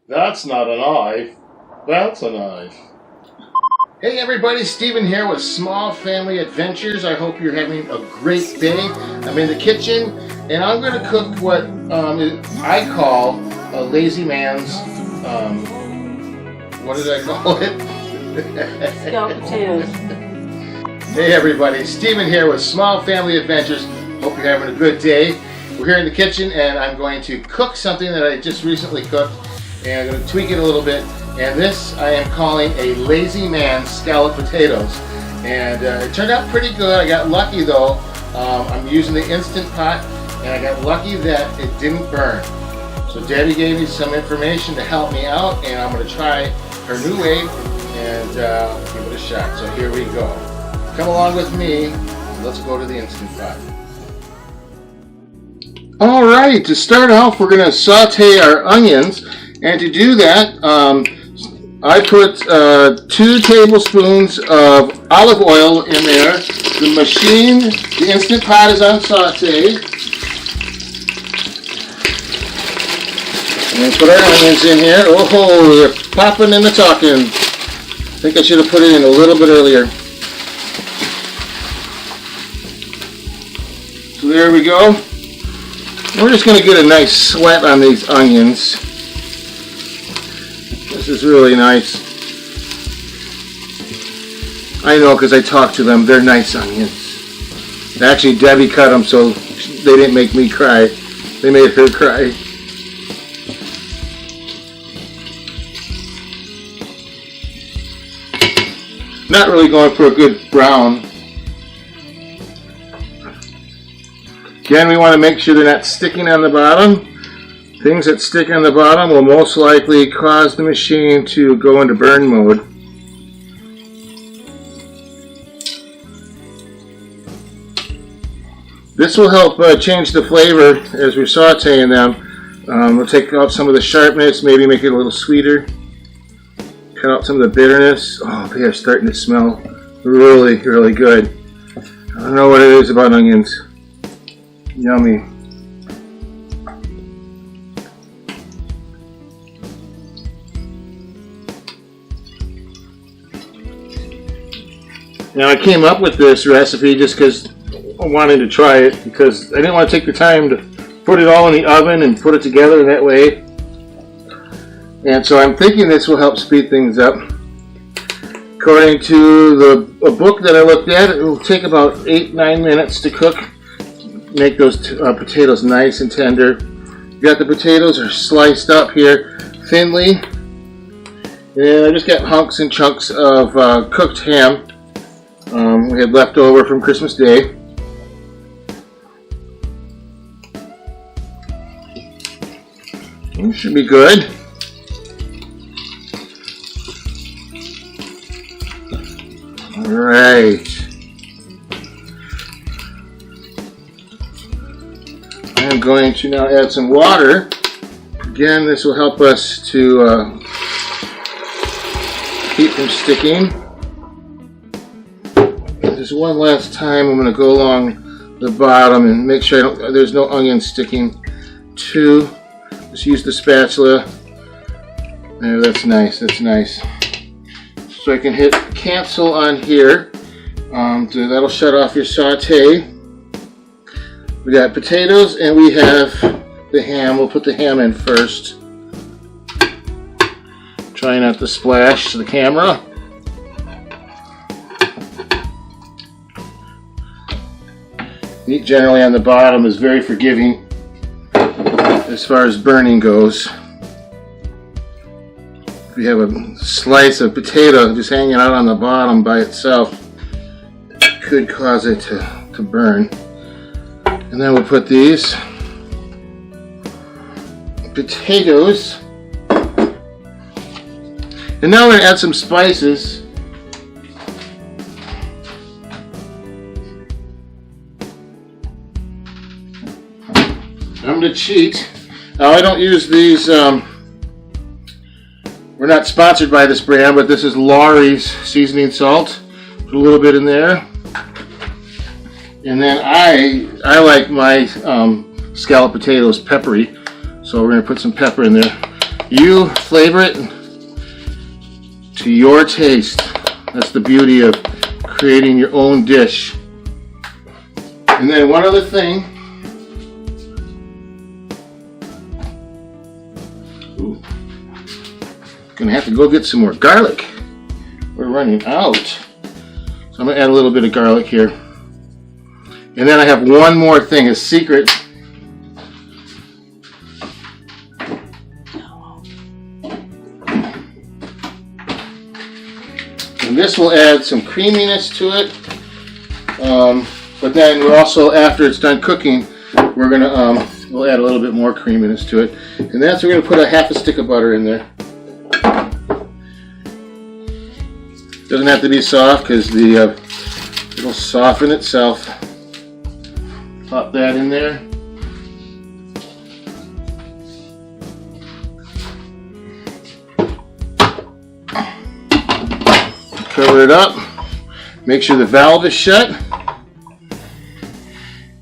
That's not a knife. That's a knife. Hey everybody, Steven here with Small Family Adventures. I hope you're having a great day. I'm in the kitchen and I'm going to cook what I call a lazy man's, what did I call it? Scallop potatoes. Hey everybody, Steven here with Small Family Adventures. Hope you're having a good day. We're here in the kitchen and I'm going to cook something that I just recently cooked. And I'm going to tweak it a little bit, and this I am calling a lazy man scallop potatoes, and it turned out pretty good. I got lucky though. I'm using the Instant Pot, and I got lucky that it didn't burn. So Debbie gave me some information to help me out, and I'm going to try her new way and give it a shot. So here we go. Come along with me. Let's go to the Instant Pot. All right, to start off, we're going to saute our onions. And to do that, I put 2 tablespoons of olive oil in there. The machine, the Instant Pot is on saute. And put our onions in here. Oh, they're popping and they're talking. I think I should have put it in a little bit earlier. So there we go. We're just going to get a nice sweat on these onions. This is really nice. I know because I talked to them. They're nice onions. Actually, Debbie cut them so they didn't make me cry. They made her cry. Not really going for a good brown. Again, we want to make sure they're not sticking on the bottom. Things that stick on the bottom will most likely cause the machine to go into burn mode. This will help change the flavor as we're sauteing them. We'll take out some of the sharpness, maybe make it a little sweeter. Cut out some of the bitterness. Oh, they are starting to smell really, really good. I don't know what it is about onions. Yummy. Now I came up with this recipe just because I wanted to try it, because I didn't want to take the time to put it all in the oven and put it together that way. And so I'm thinking this will help speed things up. According to a book that I looked at, it will take about 8-9 minutes to cook. Make those potatoes nice and tender. You got the potatoes are sliced up here thinly. And I just got hunks and chunks of cooked ham. We had left over from Christmas Day. It should be good. Alright. I'm going to now add some water. Again, this will help us to keep from sticking. Just one last time, I'm going to go along the bottom and make sure there's no onion sticking. 2. Just use the spatula. There, that's nice. That's nice. So I can hit cancel on here. So that'll shut off your saute. We got potatoes and we have the ham. We'll put the ham in first. Try not to splash the camera. Meat generally on the bottom is very forgiving as far as burning goes. If you have a slice of potato just hanging out on the bottom by itself, it could cause it to burn. And then we'll put these potatoes. And now we're going to add some spices. I'm going to cheat. Now I don't use these, we're not sponsored by this brand, but this is Lawry's seasoning salt. Put a little bit in there. And then I like my scallop potatoes peppery, so we're going to put some pepper in there. You flavor it to your taste. That's the beauty of creating your own dish. And then one other thing. Ooh. Gonna have to go get some more garlic. We're running out. So I'm gonna add a little bit of garlic here. And then I have one more thing, a secret. And this will add some creaminess to it. But then we're also, after it's done cooking, we're gonna we'll add a little bit more creaminess to it. And that's, we're gonna put a half a stick of butter in there. Doesn't have to be soft because it'll soften itself. Pop that in there. Cover it up. Make sure the valve is shut.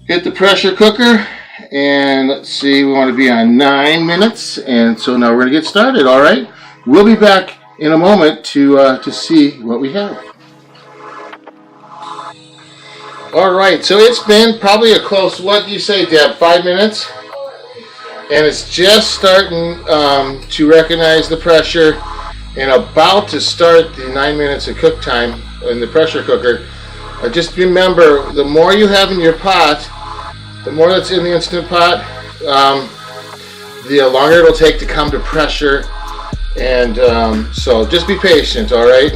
Hit the pressure cooker, and let's see, we want to be on 9 minutes, and so now we're going to get started. All right, we'll be back in a moment to see what we have. All right, so it's been probably a close, what do you say, Deb, 5 minutes? And it's just starting to recognize the pressure and about to start the 9 minutes of cook time in the pressure cooker. Just remember, the more you have in your pot, the more that's in the Instant Pot, the longer it'll take to come to pressure. And so just be patient, all right?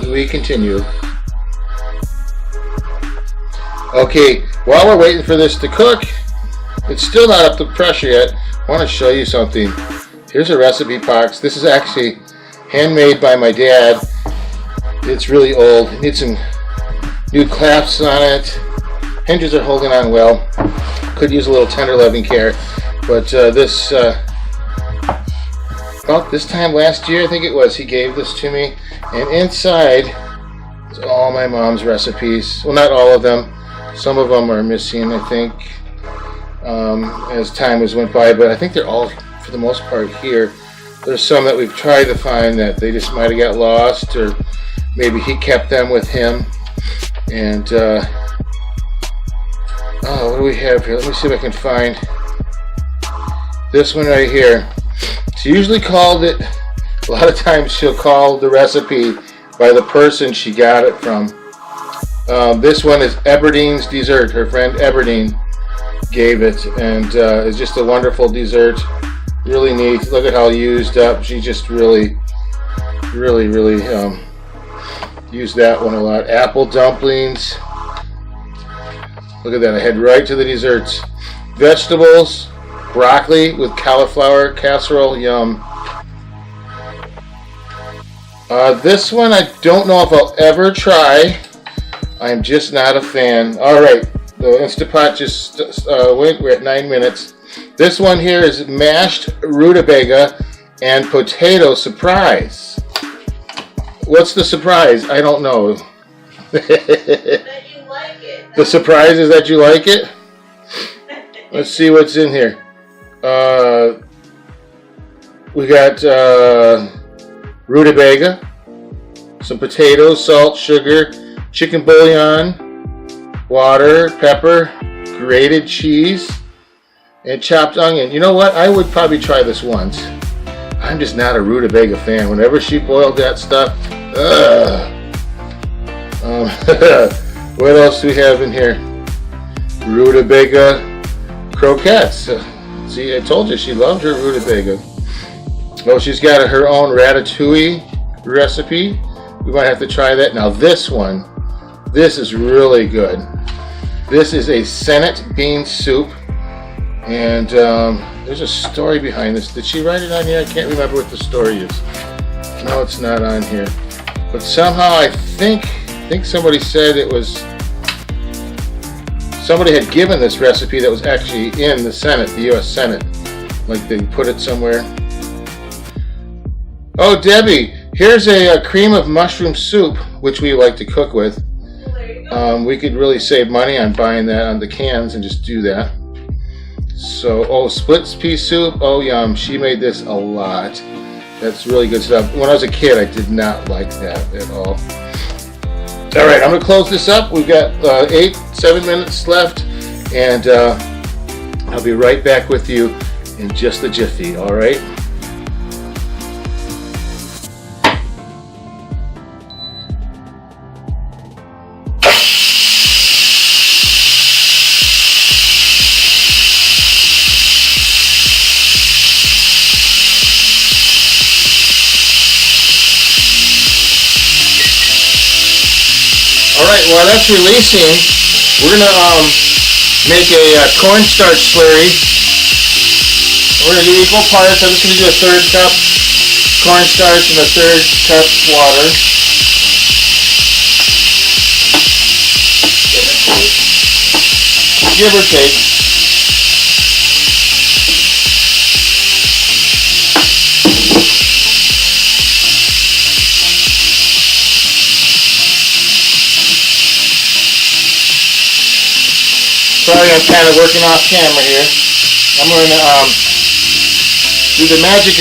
We continue. Okay, while we're waiting for this to cook, it's still not up to pressure yet. I want to show you something. Here's a recipe box. This is actually handmade by my dad. It's really old. It needs some new clasps on it. Hinges are holding on well. Could use a little tender loving care. But this, about this time last year, I think it was, he gave this to me. And inside is all my mom's recipes. Well, not all of them. Some of them are missing, I think, as time has went by. But I think they're all, for the most part, here. There's some that we've tried to find that they just might have got lost, or maybe he kept them with him. And oh, what do we have here? Let me see if I can find this one right here. She usually called it, a lot of times she'll call the recipe by the person she got it from. This one is Aberdeen's Dessert. Her friend Aberdeen gave it, and it's just a wonderful dessert. Really neat. Look at how used up. She just really used that one a lot. Apple dumplings. Look at that. I head right to the desserts. Vegetables. Broccoli with cauliflower casserole. Yum. This one I don't know if I'll ever try. I'm just not a fan. Alright, the Instant Pot just went. We're at 9 minutes. This one here is mashed rutabaga and potato surprise. What's the surprise? I don't know. That you like it. The surprise is that you like it? Let's see what's in here. We got rutabaga, some potatoes, salt, sugar, chicken bouillon, water, pepper, grated cheese, and chopped onion. You know what? I would probably try this once. I'm just not a rutabaga fan. Whenever she boiled that stuff, what else do we have in here? Rutabaga croquettes. See, I told you she loved her rutabaga. Oh, she's got her own ratatouille recipe. We might have to try that. Now this one, this is really good. This is a Senate bean soup. And there's a story behind this. Did she write it on here? I can't remember what the story is. No, it's not on here. But somehow I think somebody said it was, somebody had given this recipe that was actually in the Senate, the U.S. Senate. Like they put it somewhere. Oh, Debbie, here's a cream of mushroom soup, which we like to cook with. Well, there you go. We could really save money on buying that on the cans and just do that. So, oh, split pea soup. Oh, yum. She made this a lot. That's really good stuff. When I was a kid, I did not like that at all. All right, I'm going to close this up. We've got 7 minutes left, and I'll be right back with you in just a jiffy, all right? Alright, while that's releasing, we're going to make a cornstarch slurry. We're going to do equal parts. I'm just going to do a 1/3 cup cornstarch and a 1/3 cup water. Give or take. Sorry, I'm kind of working off camera here. I'm going to do the magic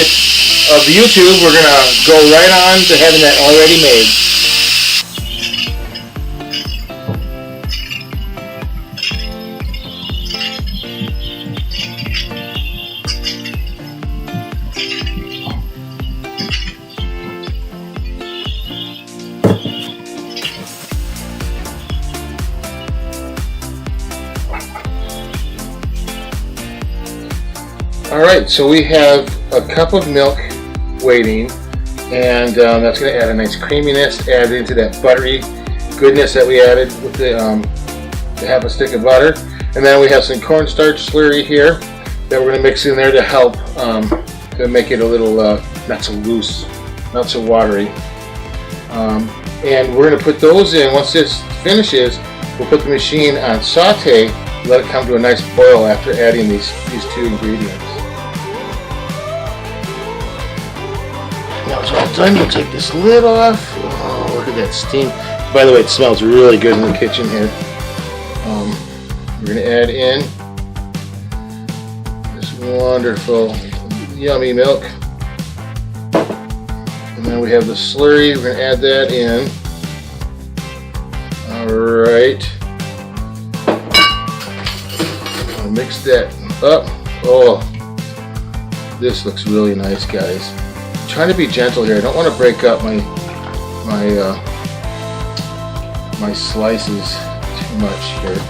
of YouTube. We're going to go right on to having that already made. Alright, so we have a cup of milk waiting, and that's going to add a nice creaminess, add into that buttery goodness that we added with the half a stick of butter. And then we have some cornstarch slurry here that we're going to mix in there to help to make it a little not so loose, not so watery. And we're going to put those in. Once this finishes, we'll put the machine on Sauté, let it come to a nice boil after adding these two ingredients. Now it's all done, you'll take this lid off. Oh, look at that steam. By the way, it smells really good in the kitchen here. We're going to add in this wonderful, yummy milk. And then we have the slurry. We're going to add that in. Alright. Mix that up. Oh, this looks really nice, guys. I'm trying to be gentle here. I don't want to break up my slices too much here.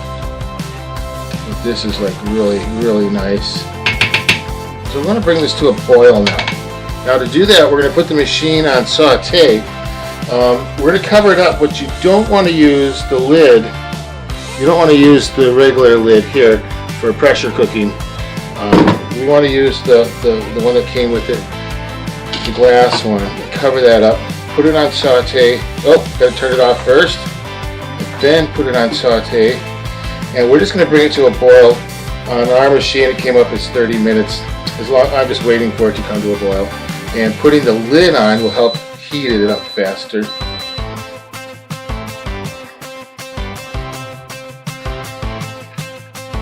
But this is like really, really nice. So I'm going to bring this to a boil now. Now to do that, we're going to put the machine on Sauté. We're going to cover it up, but you don't want to use the lid. You don't want to use the regular lid here for pressure cooking. We want to use the one that came with it, the glass one. Cover that up, put it on Sauté. Oh, gotta turn it off first. Then put it on Sauté, and we're just going to bring it to a boil. On our machine, it came up as 30 minutes. I'm just waiting for it to come to a boil, and putting the lid on will help heat it up faster.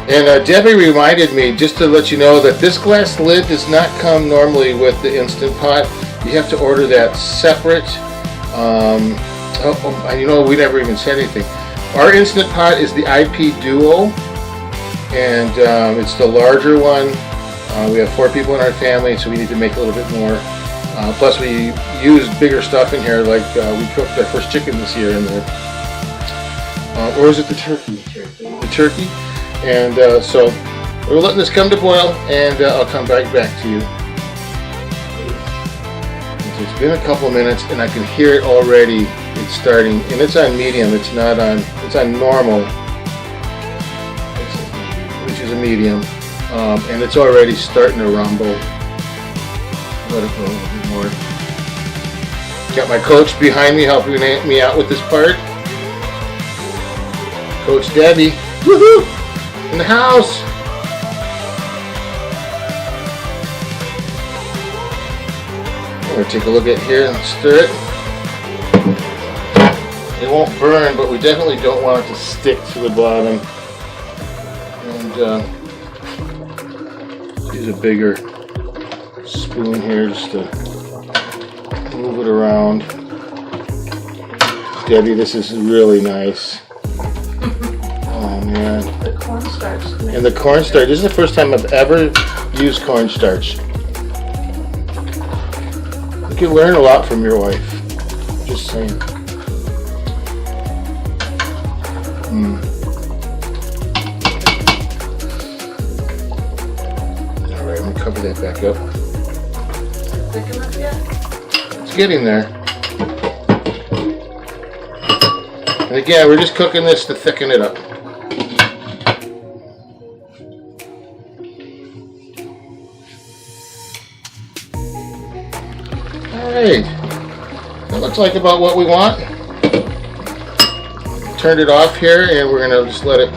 And Debbie reminded me, just to let you know, that this glass lid does not come normally with the Instant Pot. You have to order that separate. You know, we never even said anything. Our Instant Pot is the IP Duo, and it's the larger one. We have 4 people in our family, so we need to make a little bit more. Plus, we use bigger stuff in here, like we cooked our first chicken this year in there. Or is it the turkey? The turkey. And so we're letting this come to boil, and I'll come back to you. It's been a couple of minutes, and I can hear it already. It's starting, and it's on medium. It's not on. It's on normal, which is a medium, and it's already starting to rumble. Let it go a little bit more. Got my coach behind me helping me out with this part. Coach Debbie. Woohoo! In the house. We're going to take a look at here and stir it. It won't burn, but we definitely don't want it to stick to the bottom. And use a bigger spoon here just to move it around. Debbie, this is really nice. Oh man. The cornstarch. And the cornstarch, this is the first time I've ever used cornstarch. You can learn a lot from your wife. Just saying. Alright, I'm going to cover that back up. Thick enough yet? It's getting there. And again, we're just cooking this to thicken it up. Alright. That looks like about what we want. Turned it off here and we're going to just let it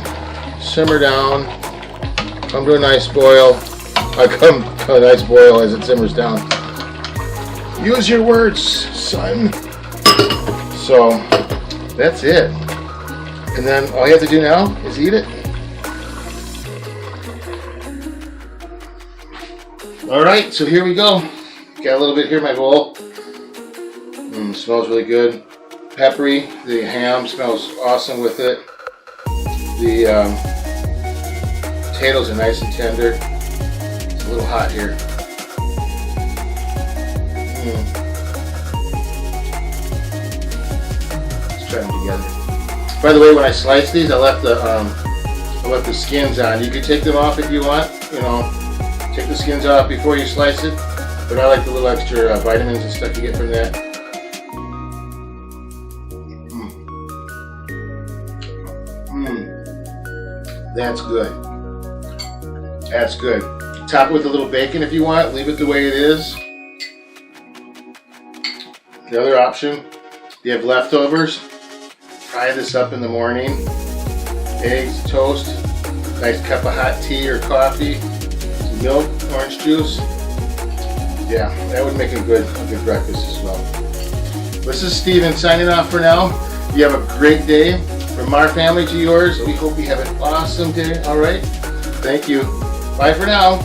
simmer down. Come to a nice boil. Come to a nice boil as it simmers down. Use your words, son. So, that's it. And then all you have to do now is eat it. Alright, so here we go. Got a little bit here in my bowl. Smells really good. Peppery. The ham smells awesome with it. The potatoes are nice and tender. It's a little hot here. Let's try them together. By the way, when I slice these, I left the skins on. You can take them off if you want. You know, take the skins off before you slice it. But I like the little extra vitamins and stuff you get from that. That's good. That's good. Top it with a little bacon if you want. Leave it the way it is. The other option, if you have leftovers, fry this up in the morning. Eggs, toast, nice cup of hot tea or coffee, some milk, orange juice. Yeah, that would make a good breakfast as well. This is Steven signing off for now. You have a great day. From our family to yours, we hope you have an awesome day. All right? Thank you. Bye for now.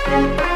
Bye.